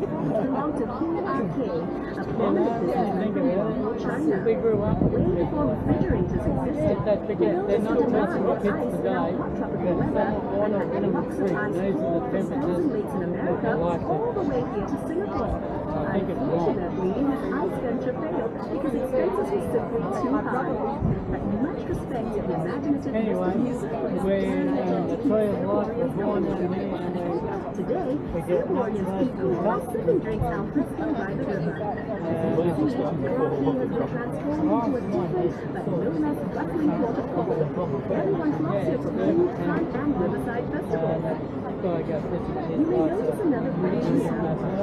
belong to PRK, a prominent businessman from local China. Way before refrigerators existed, he noticed the demand for ice in our hot tropical weather and had blocks of ice hauled from 1,000 lakes in America all the way here to Singapore. Unfortunately, his ice venture failed because expenses were simply too high. But much respect to the imaginative today, Singaporeans eat sipping drinks out pristine by the river. Coffee has been transformed into a different but no less bustling waterfall. Everyone flocks here for both front and riverside festivals. You may notice another bridge here.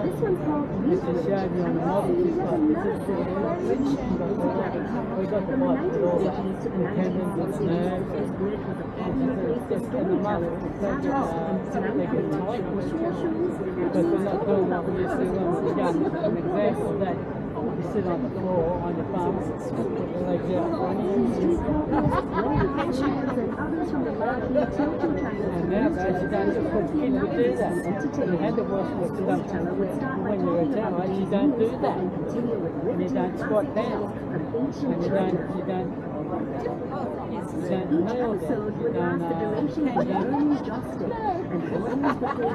This one's called Reiche, and see yet another bridge. From the 1950s to the 1960s, this bridge was a popular place for storytellers, satirist, and you sit on the floor on your bum, like that. And nowadays you don't just put kids to do that. You had to wash the stuff when you're a child. You don't do that. And you don't squat down. And you don't kneel down. You don't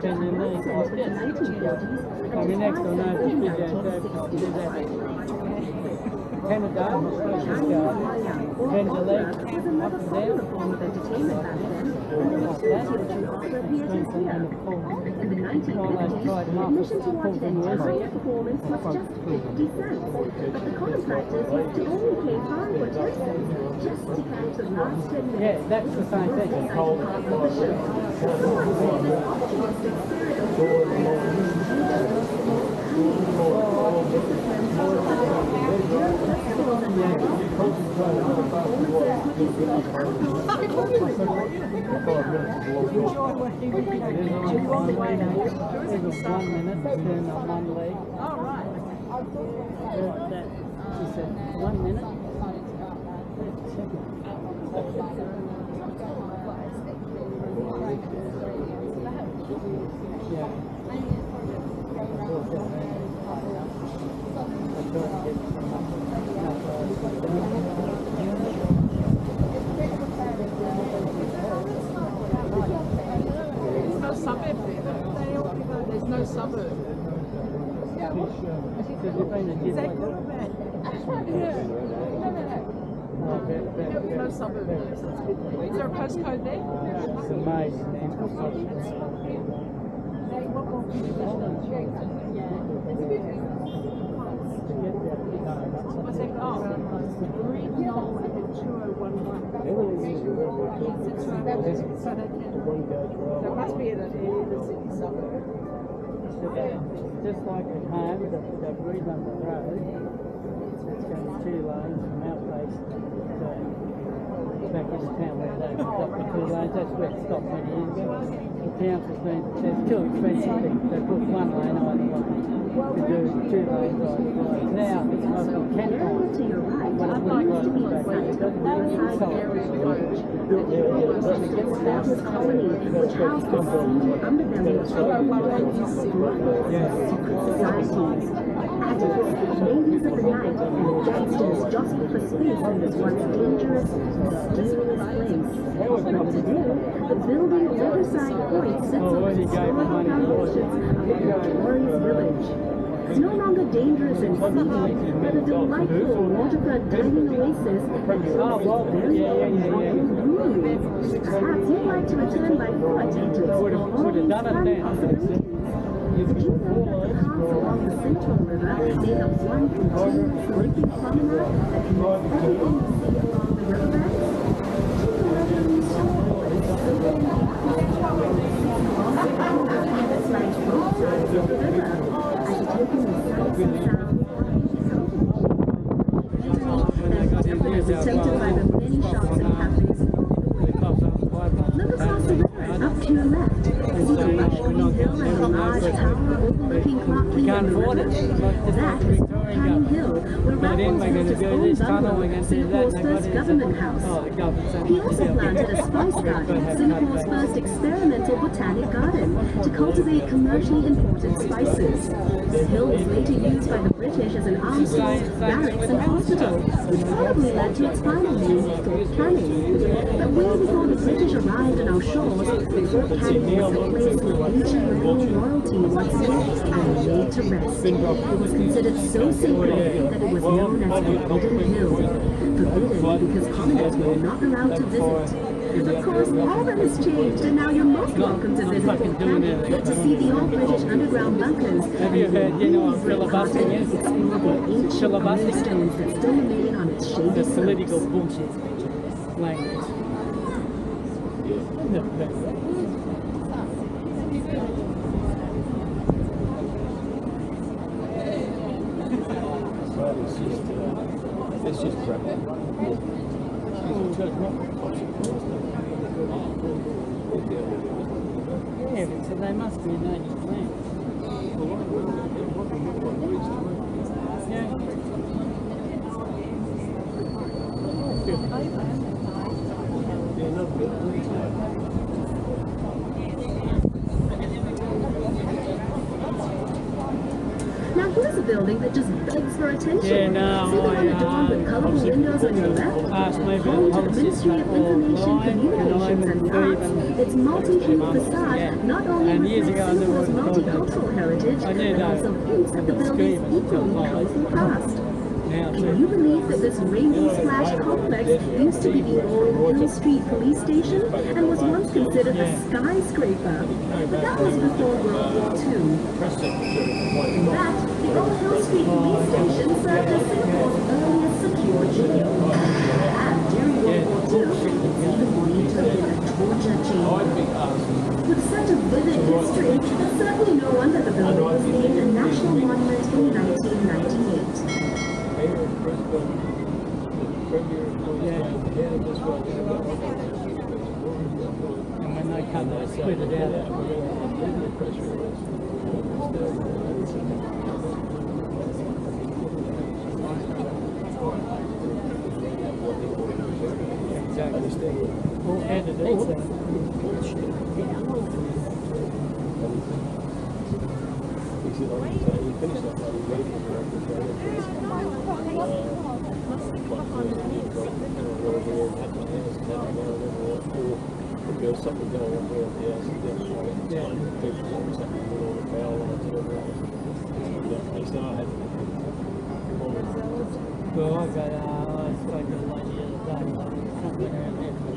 bend your knees like this. I mean, next door knows the video do that. Canada, bend your legs up and down, In the 1950s, admission to watch the entire performance was just 50 cents, but the common practice was to only pay 5 or 10 cents just to catch the last 10 minutes. Yeah, that's the same thing. All right. She said, 1 minute. There's no suburb there. There's no suburb. Is that good or bad? No suburb. Is there a postcode there? It's amazing. What's that called? Regional Aventura 11. So it must be in the city suburb. Just like at home, they've redone the road. It's going 2 lanes from our place to back into town where they've got the 2 lanes. That's where it stopped many years ago. The council's been, it's too expensive. They put 1 lane either way to do 2 lanes either way. Now it's like 10 lines. But it's not like back then. It doesn't really solve it. Which housed the underbelly of societies. Activists, ladies of the night, and gangsters jostled for space in this once dangerous, mysterious place. But today, the building Riverside Point sits on the historic foundations of a notorious village. It's no longer dangerous and seedy, but a delightful waterfront dining oasis and very own royal brewery. Perhaps you'd like to return by foot to explore all these fun possibilities. Did you know that the paths along the Central River make up one continuous linking promenade that connects everything you see along the riverbanks? It's like both sides of the river, as you take in the sights and sounds and is tempted by the many shops and cafes along the way. Look across the river, up to your left. See the lush green hill and the large tower overlooking Clark Key and the river? That is Pine Hill, where Raffles built his own bungalow, Singapore's first government house. He also planted a spice garden, Singapore's first experimental botanic garden, to cultivate commercially important spices. hill was later used by the British as an armed force, barracks and hospital, which probably led to its final name, Fort Canning. But way before the British arrived on our shores, Fort Canning was the place where ancient Merlion royalty once lived and laid to rest. It was considered so sacred that it was known as Forbidden Hill. Forbidden because commoners were not allowed to visit. Of course, all that has changed, and now you're most welcome to visit Fort Canning to see the old British underground bunkers. Have you heard, you know what filibustering is? Filibustering stones that still remain on its shady The slopes. political bullshit language. It's just crap. Yeah, so they must be native land. Now here's a building that just begs for attention. Yeah, no, See the one adorned with colourful windows on your left? Home to the Ministry of Information, Communications and the Arts. Its multi-hued facade not only reflects Singapore's multicultural heritage, but also hints at the building's equally colourful past. Can you believe that this rainbow splash complex used to be the old Hill Street Police Station and was once considered a skyscraper? But that was before World War II. In fact, the old Hill Street Police Station served as Singapore's earliest secure jail. And during World War II, it's even believed to have been a torture chamber. With such a vivid history, it's certainly no wonder the building was named a national monument in 1998. And when they come, they split it out. Exactly. All candidates. There's something going on there. Well, I spoke to the lady the other day, something around there for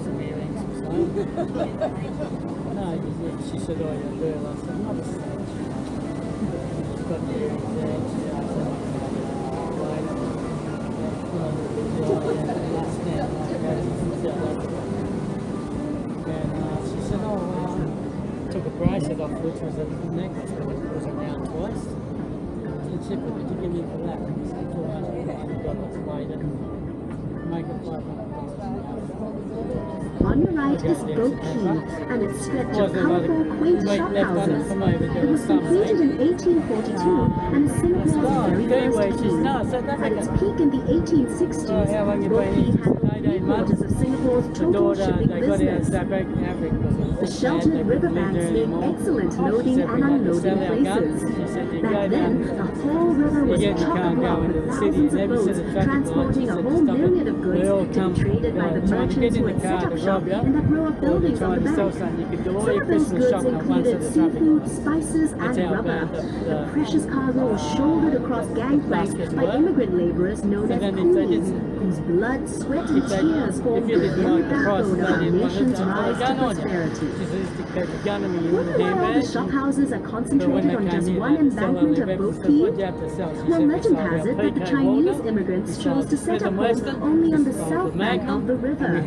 some earrings or something. No, she said, oh, you're a girl. I said, not a stage. She's got the earrings there, and she asked me, and she said, oh, took a bracelet off, which was a necklace, but it was around twice. She said, what did you give me for that? I said, $450 later, make it $500. On your right is Boat Quay and its stretch of colourful, quaint shophouses. It was completed in 1842 and is Singapore's very first quay. At its peak in the 1860s, Boat Quay had three-quarters of Singapore's total shipping business. The sheltered riverbanks made excellent loading and unloading places. Back then, the whole river was chock-a-block with thousands of boats transporting a whole myriad of goods to be traded by the merchants who had set up shop in that row of buildings on the bank. Some of those goods included seafood, spices, and rubber. The precious cargo was shouldered across gangplanks by immigrant laborers known as coolies, whose blood, sweat, and tears formed the very backbone of our nation's rise to prosperity. Wonder why all the shophouses are concentrated on just one embankment of Boat Quay? Well, legend has it that the Chinese immigrants chose to set up homes only on the south bank of the river.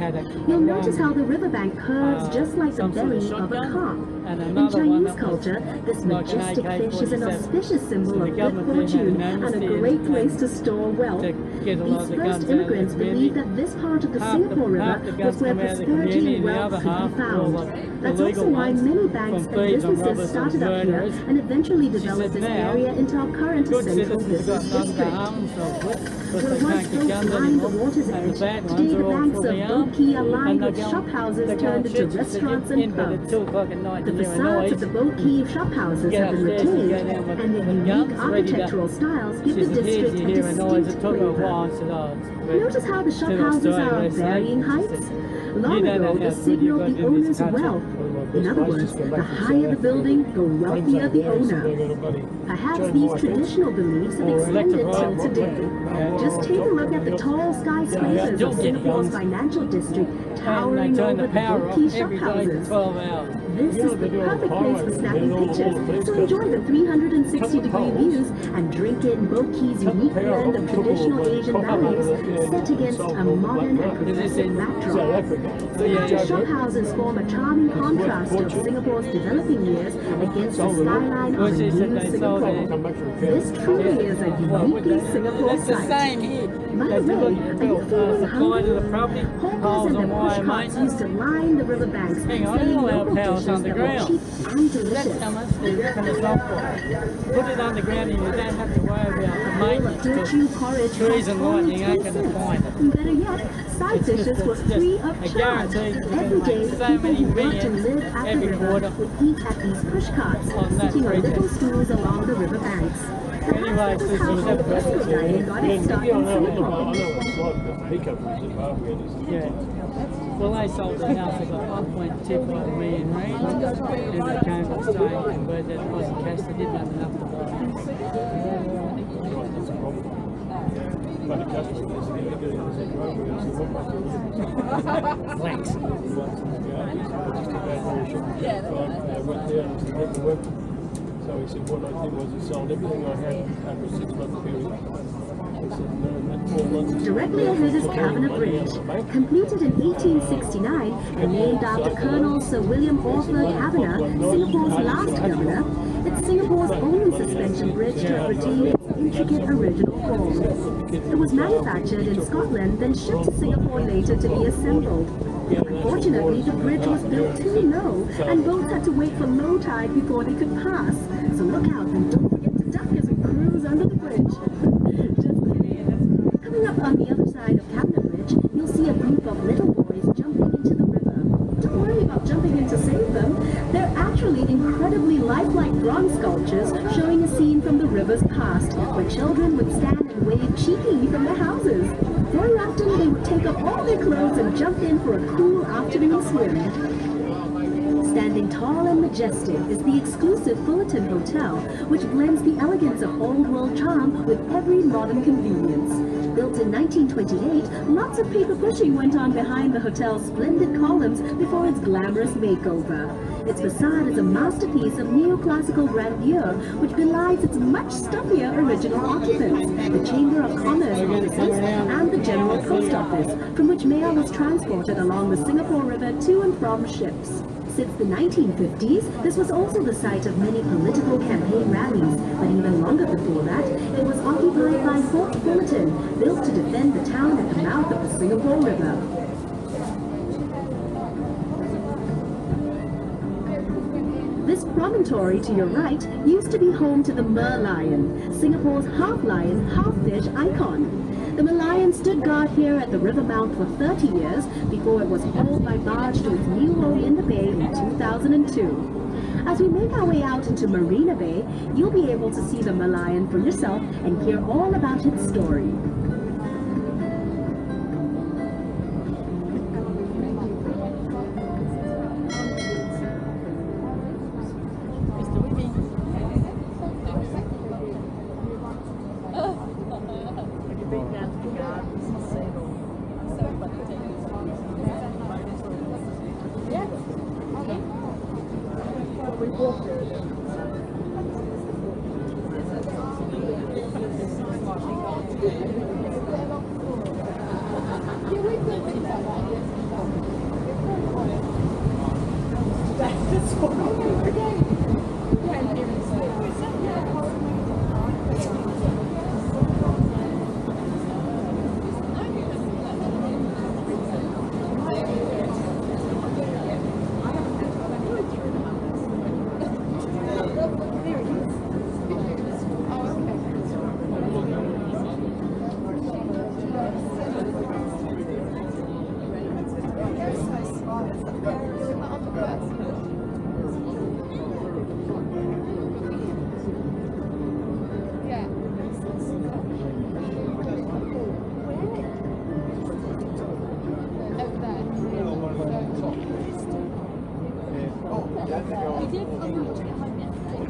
You'll notice how the riverbank curves just like the belly of a cock. In Chinese culture, this majestic fish is an auspicious symbol of good fortune and a great place to store wealth. These first immigrants believed that this part of the Singapore River was where prosperity and wealth could be found. That's also why many banks and businesses started up here and eventually developed this area into our current central business district. Where once boats lined the water's edge, today the banks of Boat Quay are lined with shophouses turned into restaurants and pubs. The facades of the boat quay shophouses have been retained, and their unique architectural styles give the district a distinct flavor. Notice how the shophouses are of varying heights? Long ago, this signaled the owner's wealth. In other words, the higher the building, the wealthier the owner. Perhaps these traditional beliefs have extended till today. Just take a look at the tall skyscrapers of Singapore's financial district towering over the boat quay shophouses. This is the perfect place for snapping pictures, so enjoy the 360-degree views and drink in boat quay's unique blend of traditional Asian values set against a modern and progressive backdrop. The shophouses form a charming contrast of Singapore's developing years against the skyline of a new Singapore. This truly is a uniquely Singapore sight. By the way, are you feeling hungry? Hawkers and their pushcarts used to line the riverbanks, selling local dishes that were cheap and delicious. Put it underground and you don't have to worry about the maintenance. Teochew porridge Trees and only lightning ain't going to find it. Better yet, side dishes were free of charge. Every day, people who want to live at the river would eat at these pushcarts, sitting on little stools along the riverbanks. Anyway, This is how Western dining got its start in Singapore. Yeah. Well, they sold the house, they got 1.25 million rand, and they came to Australia and converted that Aussie cash, they didn't have enough to buy a house. Thanks. So he said, what I did was he sold everything I had over a 6-month period. He said, Directly ahead is Cabinet Bridge, completed in 1869 and named after Colonel Sir William Orford Cabinet, Singapore's last governor. It's Singapore's only suspension bridge to have retained its intricate original form. It was manufactured in Scotland, then shipped to Singapore later to be assembled. Unfortunately, the bridge was built too low, and boats had to wait for low tide before they could pass. So look out and don't forget to duck as we cruise under the bridge. Just kidding. Coming up on the other side of Cabinet Bridge, you'll see a group of little boys jumping into the river. Don't worry about jumping in to save them. They're actually incredibly lifelike bronze sculptures showing a scene from the river's past, where children would stand and wave cheekily from their houses. Very often they would take off all their clothes and jump in for a cool afternoon swim. Standing tall and majestic is the exclusive Fullerton Hotel, which blends the elegance of old-world charm with every modern convenience. Built in 1928, lots of paper pushing went on behind the hotel's splendid columns before its glamorous makeover. Its facade is a masterpiece of neoclassical grandeur, which belies its much stuffier original occupants, the Chamber of Commerce offices and the General Post Office, from which mail was transported along the Singapore River to and from ships. Since the 1950s, this was also the site of many political campaign rallies, but even longer before that, it was occupied by Fort Fullerton, built to defend the town at the mouth of the Singapore River. This promontory to your right used to be home to the Merlion, Singapore's half-lion, half-fish icon. The Merlion stood guard here at the river mouth for 30 years before it was hauled by barge to its new home in the bay in 2002. As we make our way out into Marina Bay, you'll be able to see the Merlion for yourself and hear all about its story.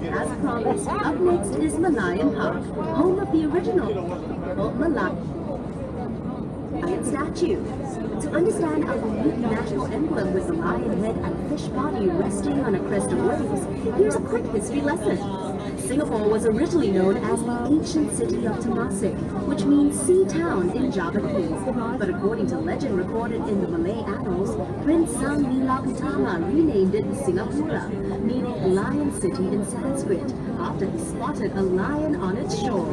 as promised, up next is Merlion Park, home of the original Merlion statue. To understand our unique national emblem with the lion head and fish body resting on a crest of waves, here's a quick history lesson. Singapore was originally known as the ancient city of Temasek, which means sea town in Javanese. But according to legend recorded in the Malay annals, Prince Sang Nila Utama renamed it Singapura, meaning lion city in Sanskrit, after he spotted a lion on its shore.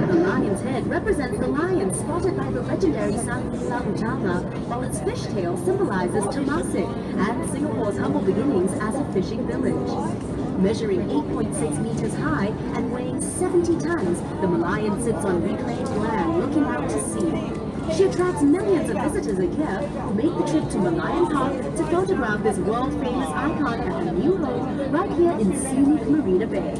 The lion's head represents the lion spotted by the legendary Sang Nila Utama, while its fishtail symbolizes Temasek and Singapore's humble beginnings as a fishing village. Measuring 8.6 meters high and weighing 70 tons, the Merlion sits on reclaimed land looking out to sea. She attracts millions of visitors a year who make the trip to Merlion Park to photograph this world-famous icon at her new home right here in scenic Marina Bay.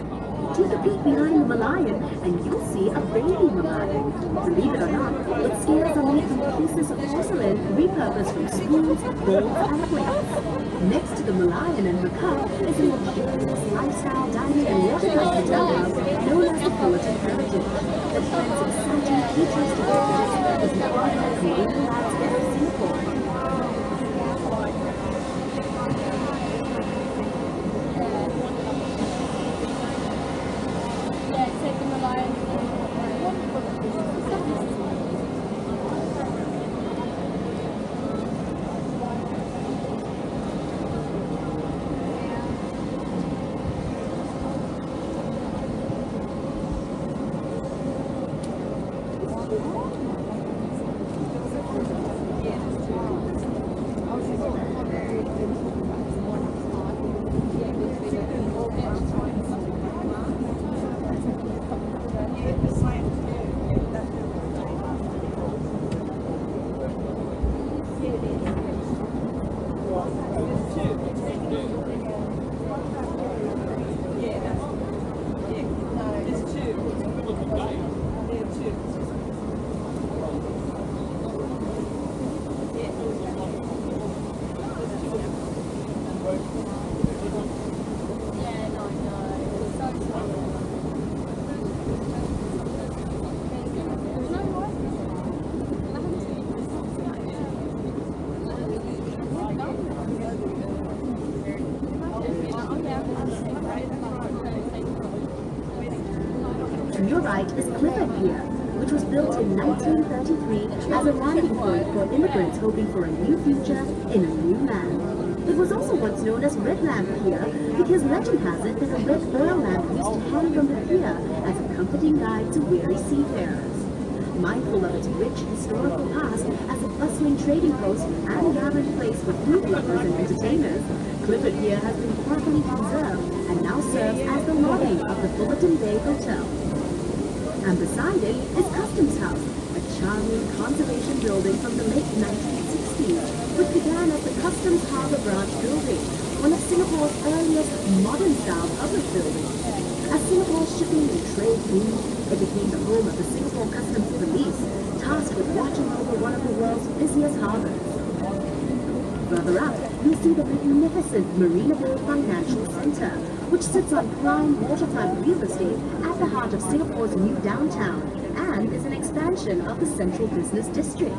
Take a peek behind the Merlion and you'll see a baby Merlion. Believe it or not, its scales are made from pieces of porcelain repurposed from spoons, bowls, and plates. Next to the Merlion and Macau is a luxurious lifestyle dining and waterfront hotel house known as the Fullerton Heritage. That blends exciting futuristic beverages with the modern Canadian landscape of Singapore. To your right is Clifford Pier, which was built in 1933 as a landing point for immigrants hoping for a new future in a new land. It was also once known as Red Lamp Pier because legend has it that a red oil lamp used to hang from the pier as a comforting guide to weary seafarers. Mindful of its rich historical past as a bustling trading post and gathering place for food lovers and entertainers, Clifford Pier has been carefully preserved and now serves as the lobby of the Fullerton Bay Hotel. And beside it is Customs House, a charming conservation building from the late 1960s, which began as the Customs Harbour Branch building, one of Singapore's earliest modern-style public buildings. As Singapore's shipping and trade boomed, it became the home of the Singapore Customs Police, tasked with watching over one of the world's busiest harbours. Further up, you see the magnificent Marina Bay Financial Centre, which sits on prime waterfront real estate at the heart of Singapore's new downtown and is an expansion of the central business district.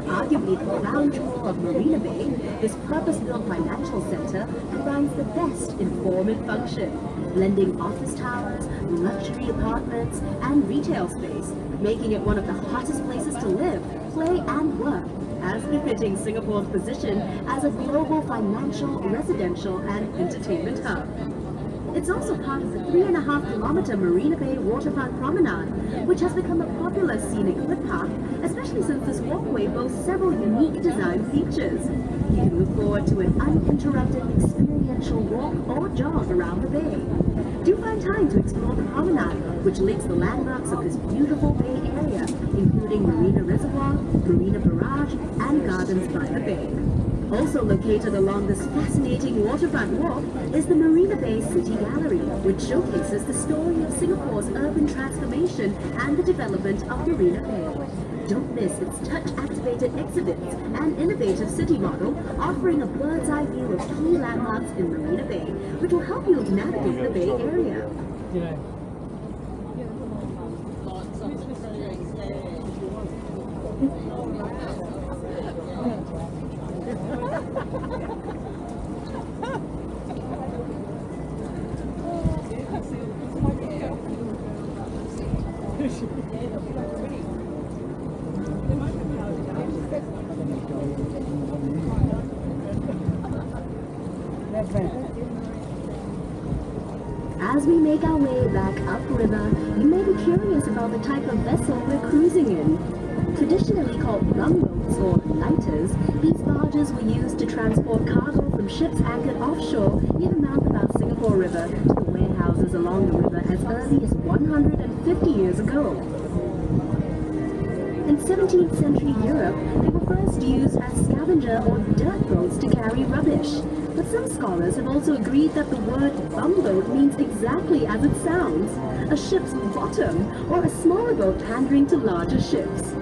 Arguably the crown jewel of Marina Bay, this purpose-built financial centre combines the best in form and function, blending office towers, luxury apartments, and retail space, making it one of the hottest places to live, play, and work, as befitting Singapore's position as a global financial, residential, and entertainment hub. It's also part of the 3.5-kilometer Marina Bay Waterfront Promenade, which has become a popular scenic footpath, especially since this walkway boasts several unique design features. You can look forward to an uninterrupted experiential walk or jog around the bay. Do find time to explore the promenade, which links the landmarks of this beautiful bay area, including Marina Reservoir, Marina Barrage, and Gardens by the Bay. Also located along this fascinating waterfront walk is the Marina Bay City Gallery, which showcases the story of Singapore's urban transformation and the development of Marina Bay. Don't miss its touch-activated exhibits and innovative city model, offering a bird's-eye view of key landmarks in Marina Bay, which will help you navigate the Bay Area. You know. As we make our way back upriver, you may be curious about the type of vessel we're cruising in. Traditionally called bumboats or lighters, these barges were used to transport cargo from ships anchored offshore near the mouth of our Singapore River to the warehouses along the river as early as 150 years ago. In 17th century Europe, they were first used as scavenger or dirt boats to carry rubbish. But some scholars have also agreed that the word bumboat means exactly as it sounds, a ship's bottom or a smaller boat pandering to larger ships.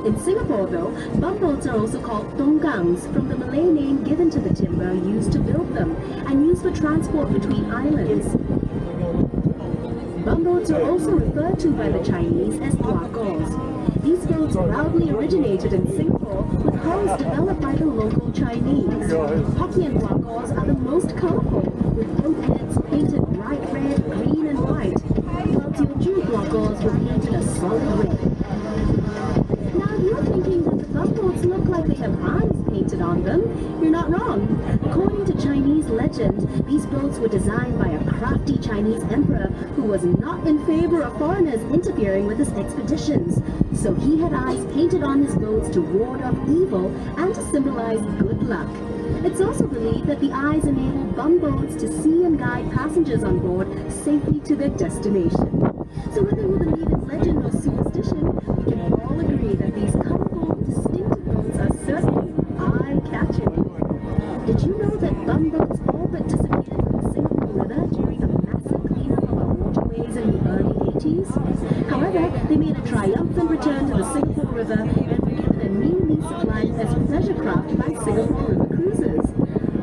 In Singapore though, bumboats are also called tongkangs, from the Malay name given to the timber used to build them and used for transport between islands. Bumboats are also referred to by the Chinese as tuakos. These boats proudly originated in Singapore with hulls developed by the local Chinese. Hokkien tuakos are the most colorful, with boat heads painted bright red, green and white, while Teochew tuakos were painted a solid red. Now if you're thinking that the bumboats look like they have eyes painted on them, you're not wrong. According to Chinese legend, these boats were designed by a crafty Chinese emperor who was not in favor of foreigners interfering with his expeditions. So he had eyes painted on his boats to ward off evil and to symbolize good luck. It's also believed that the eyes enable bumboats to see and guide passengers on board safely to their destination. So whether you believe in legend or superstition, we can all agree that these colorful, distinctive boats are certainly eye-catching. Did you know that bumboats all but disappeared from the Singapore River during a massive cleanup of our waterways in the early 80s? However, they made a triumphant return to the Singapore River and were given a new lease of life as pleasure craft by Singapore River Cruises.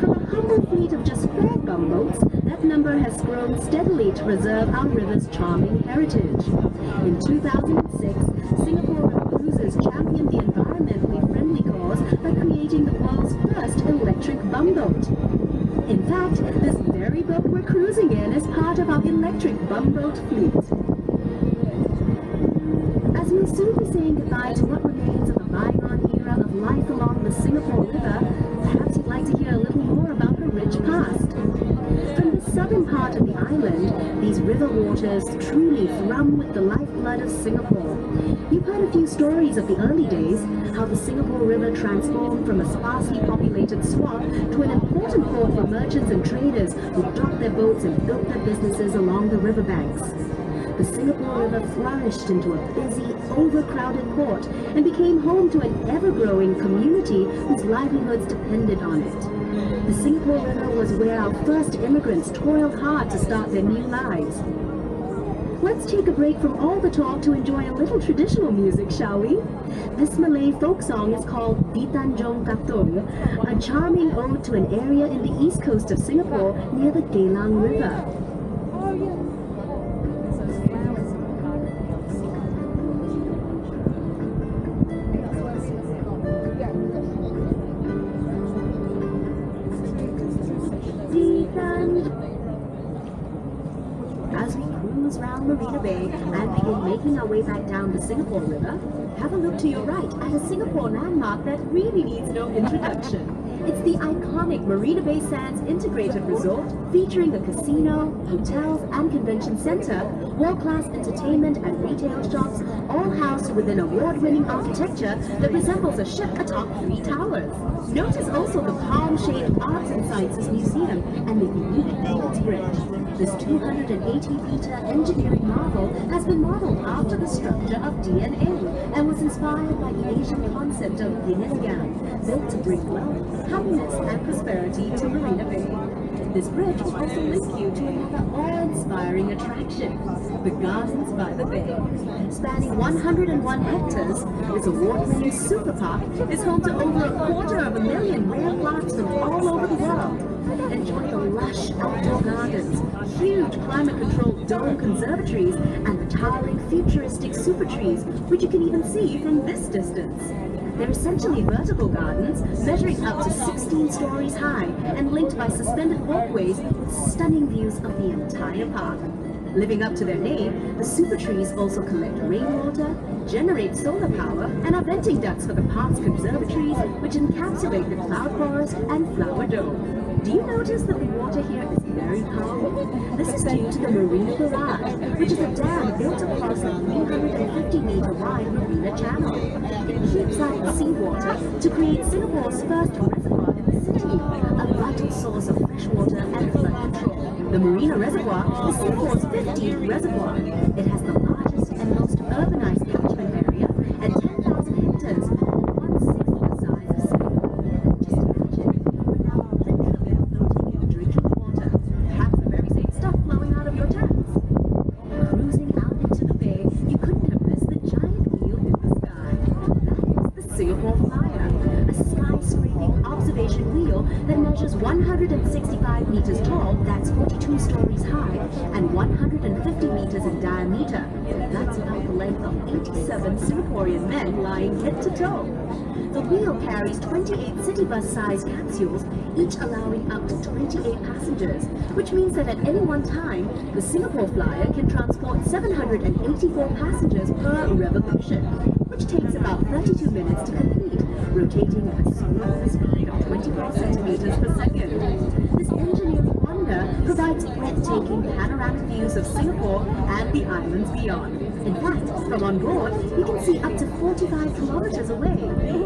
From a humble fleet of just 4 bumboats, that number has grown steadily to preserve our river's charming heritage. In 2006, Singapore River Cruises championed the environmentally friendly cause by creating the world's first electric bumboat. In fact, this very boat we're cruising in is part of our electric bumboat fleet. As we'll soon be saying goodbye to what remains of a bygone era of life along the Singapore River, perhaps you'd like to hear a little more about her rich past. From the southern part of the island, these river waters truly thrum with the lifeblood of Singapore. You've heard a few stories of the early days, how the Singapore River transformed from a sparsely populated swamp to an important port for merchants and traders who docked their boats and built their businesses along the riverbanks. The Singapore River flourished into a busy, overcrowded port and became home to an ever-growing community whose livelihoods depended on it. The Singapore River was where our first immigrants toiled hard to start their new lives. Let's take a break from all the talk to enjoy a little traditional music, shall we? This Malay folk song is called Di Tanjung Katong, a charming ode to an area in the east coast of Singapore near the Geylang River. As we cruise round Marina Bay and begin making our way back down the Singapore River, have a look to your right at a Singapore landmark that really needs no introduction. It's the iconic Marina Bay Sands Integrated Resort, featuring a casino, hotels and convention center, world-class entertainment and retail shops, all housed within award-winning architecture that resembles a ship atop 3 towers. Notice also the palm-shaped Arts and Sciences Museum and the unique Bumboats Bridge. This 280-meter engineering marvel has been modeled after the structure of DNA and was inspired by the Asian concept of yin and yang, built to bring wealth, happiness and prosperity to Marina Bay. This bridge will also link you to another awe-inspiring attraction. attraction, the Gardens by the Bay. Spanning 101 hectares, this award-winning super park is home to over 250,000 rare plants from all over the world. Enjoy the lush outdoor gardens, huge climate-controlled dome conservatories, and the towering futuristic super trees, which you can even see from this distance. They're essentially vertical gardens, measuring up to 16 stories high and linked by suspended walkways with stunning views of the entire park. Living up to their name, the super trees also collect rainwater, generate solar power, and are venting ducts for the park's conservatories, which encapsulate the cloud forest and flower dome. Do you notice that the water here is very calm? This is due to the Marina Barrage, which is a dam built across the 350-meter wide Marina Channel. It keeps out the seawater to create Singapore's first reservoir in the city, a vital source of fresh water and flood control. The Marina Reservoir is Singapore's 15th reservoir. It has the largest and most urbanized catchment area at 10,000 hectares, one-sixth of the size of Singapore. Just imagine, we're now literally floating in drinking water, perhaps the very same stuff flowing out of your taps. Cruising out into the bay, you couldn't have missed the giant wheel in the sky. That is the Singapore Flyer, a sky-scraping observation wheel that measures 165 meters tall, that's 42 stories high, and 150 meters in diameter. That's about the length of 87 Singaporean men lying head to toe. The wheel carries 28 city bus-sized capsules, each allowing up to 28 passengers, which means that at any one time, the Singapore Flyer can transport 784 passengers per revolution, which takes about 32 minutes to complete, rotating at a smooth speed of 24 centimeters per second. This engineering wonder provides breathtaking panoramic views of Singapore and the islands beyond. In fact, from on board, you can see up to 45 kilometers away.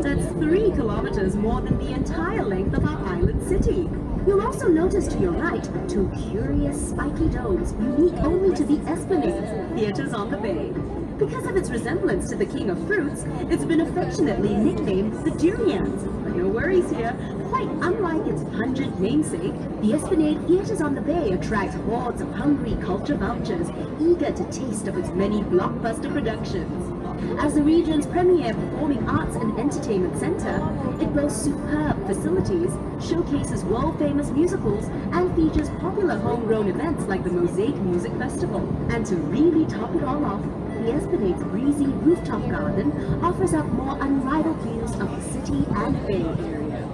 That's 3 kilometers more than the entire length of our island city. You'll also notice to your right 2 curious spiky domes unique only to the Esplanade, theaters on the bay. Because of its resemblance to the king of fruits, it's been affectionately nicknamed the Durians. But no worries here. Quite unlike its pungent namesake, the Esplanade Theatres on the Bay attracts hordes of hungry culture vultures eager to taste of its many blockbuster productions. As the region's premier performing arts and entertainment centre, it boasts superb facilities, showcases world-famous musicals, and features popular homegrown events like the Mosaic Music Festival. And to really top it all off, the Esplanade's breezy rooftop garden offers up more unrivaled views of the city and Bay Area.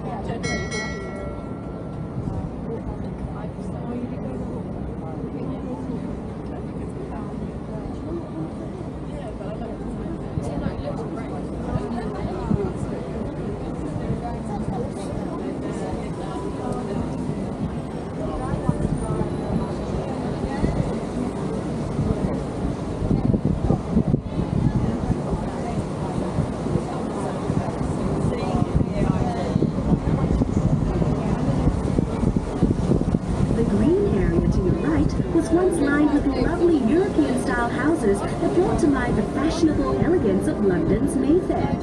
That brought to mind the fashionable elegance of London's Mayfair.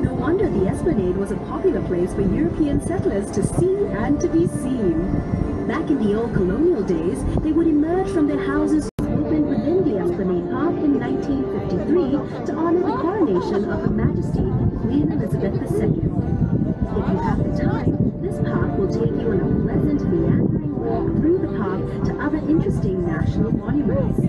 No wonder the Esplanade was a popular place for European settlers to see and to be seen. Back in the old colonial days, they would emerge from their houses opened within the Esplanade Park in 1953 to honor the coronation of Her Majesty Queen Elizabeth II. If you have the time, this park will take you on a pleasant meandering walk through the park to other interesting national monuments.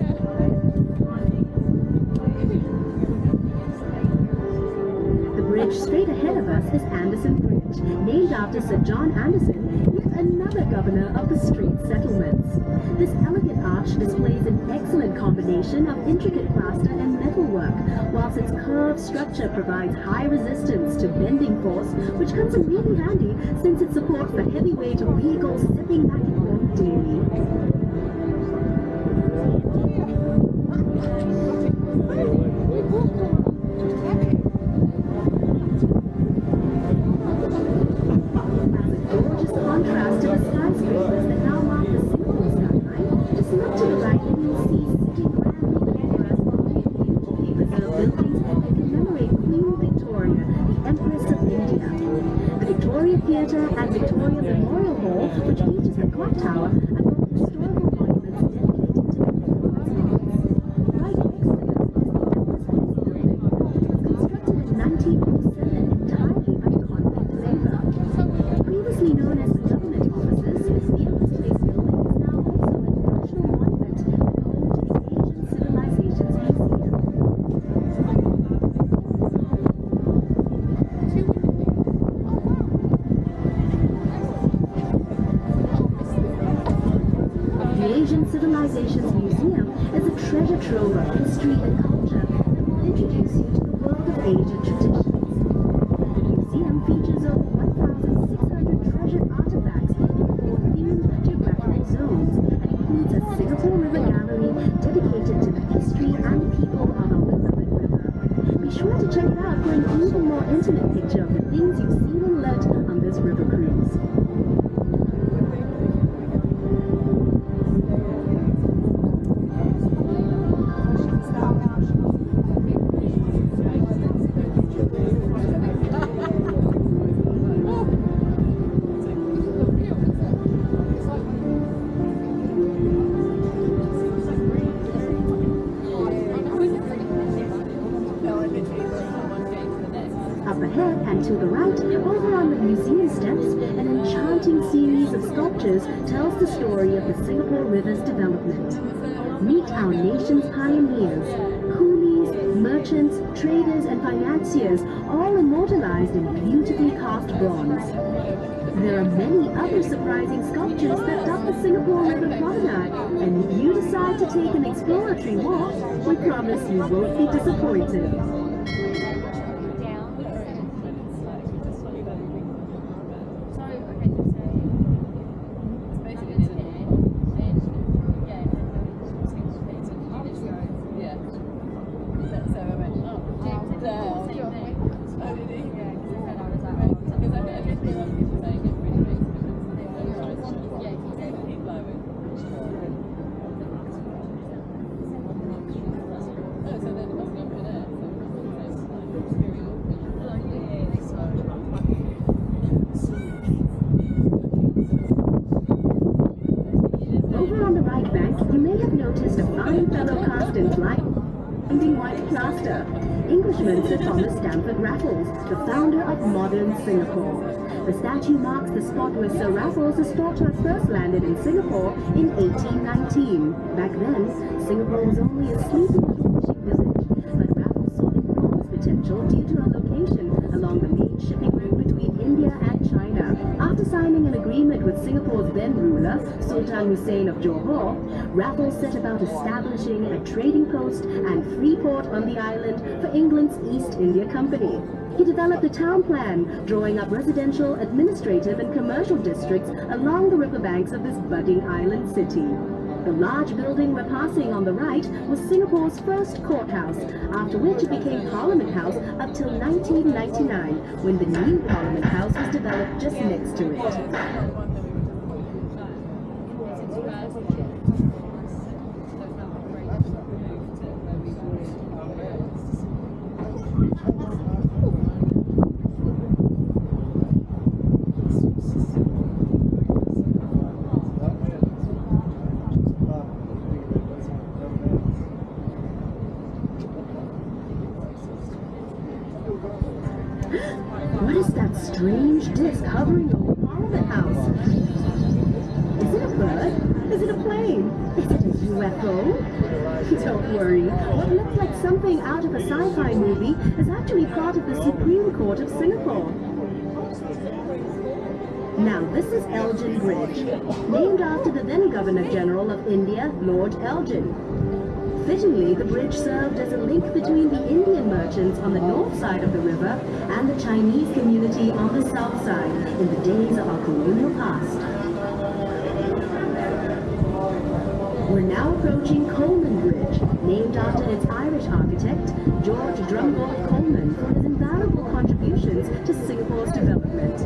Straight ahead of us is Anderson Bridge, named after Sir John Anderson, yet another governor of the Strait Settlements. This elegant arch displays an excellent combination of intricate plaster and metalwork, whilst its curved structure provides high resistance to bending force, which comes in really handy since it supports the heavyweight vehicles zipping back and forth daily. Contrast to the skyscrapers that now mark the Singapore skyline, just look to the right and you'll see sitting grandly before us beautifully preserved buildings that commemorate Queen Victoria, the Empress of India. The Victoria Theatre and Victoria Memorial Hall, which features the clock tower, are both historic trove of history and culture that will introduce you to the world of Asian traditions. The museum features over 1,600 treasured artifacts in 4 themed geographical zones and includes a Singapore River gallery dedicated to the history and people of our beloved river. Be sure to check it out for an even more intimate picture of the things you've seen and learnt on this river cruise. Up ahead and to the right, over on the museum steps, an enchanting series of sculptures tells the story of the Singapore River's development. Meet our nation's pioneers, coolies, merchants, traders and financiers, all immortalized in beautifully cast bronze. There are many other surprising sculptures that dot the Singapore River promenade, and if you decide to take an exploratory walk, we promise you won't be disappointed. Englishman Sir Thomas Stamford Raffles, the founder of modern Singapore. The statue marks the spot where Sir Raffles is thought to have first landed in Singapore in 1819. Back then, Singapore was only a sleepy little fishing village, but Raffles saw enormous potential due to our location along the main shipping route between India and China. After signing an agreement with Singapore's then ruler, Sultan Hussein of Johor, Raffles set about establishing a trading post and free port on the island for England's East India Company. He developed a town plan, drawing up residential, administrative and commercial districts along the riverbanks of this budding island city. The large building we're passing on the right was Singapore's first courthouse, after which it became Parliament House up till 1999, when the new Parliament House was developed just next to it. What is that strange disc hovering over Parliament House? Is it a bird? Is it a plane? Is it a UFO? Don't worry, what looks like something out of a sci-fi movie is actually part of the Supreme Court of Singapore. Now this is Elgin Bridge, named after the then Governor General of India, Lord Elgin. Fittingly, the bridge served as a link between the Indian merchants on the north side of the river and the Chinese community on the south side in the days of our colonial past. We're now approaching Coleman Bridge, named after its Irish architect, George Drumgold Coleman, for his invaluable contributions to Singapore's development.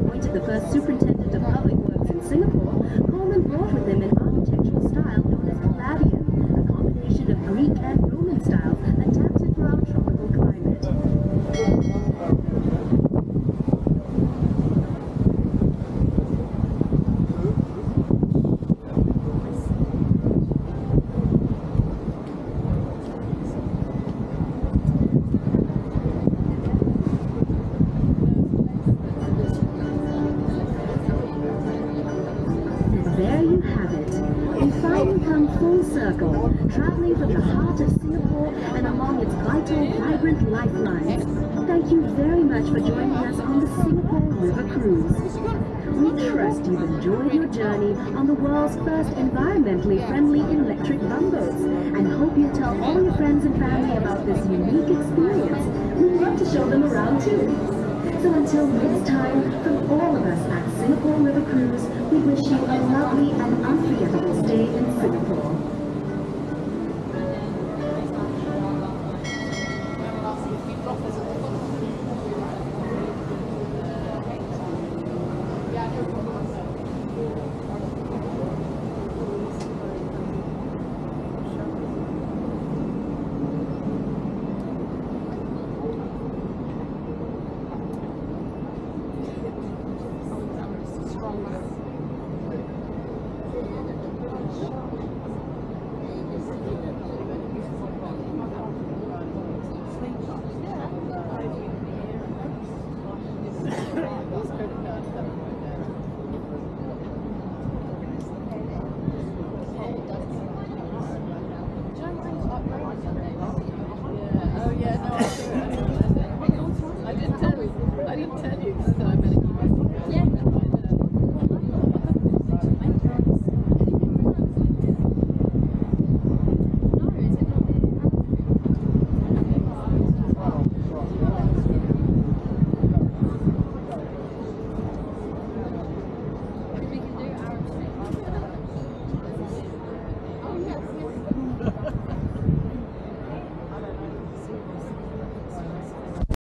Appointed the first superintendent of public works in Singapore, Coleman brought with him an architectural style known as Palladian, a combination of Greek and Roman styles adapted for our tropical climate. Traveling from the heart of Singapore and along its vital, vibrant lifelines. Thank you very much for joining us on the Singapore River Cruise. We trust you've enjoyed your journey on the world's first environmentally friendly electric bumboats and hope you tell friends and family about this unique experience, we'd love to show them around too. So until next time, from all of us at Singapore River Cruise, we wish you a lovely and unforgettable stay in Singapore.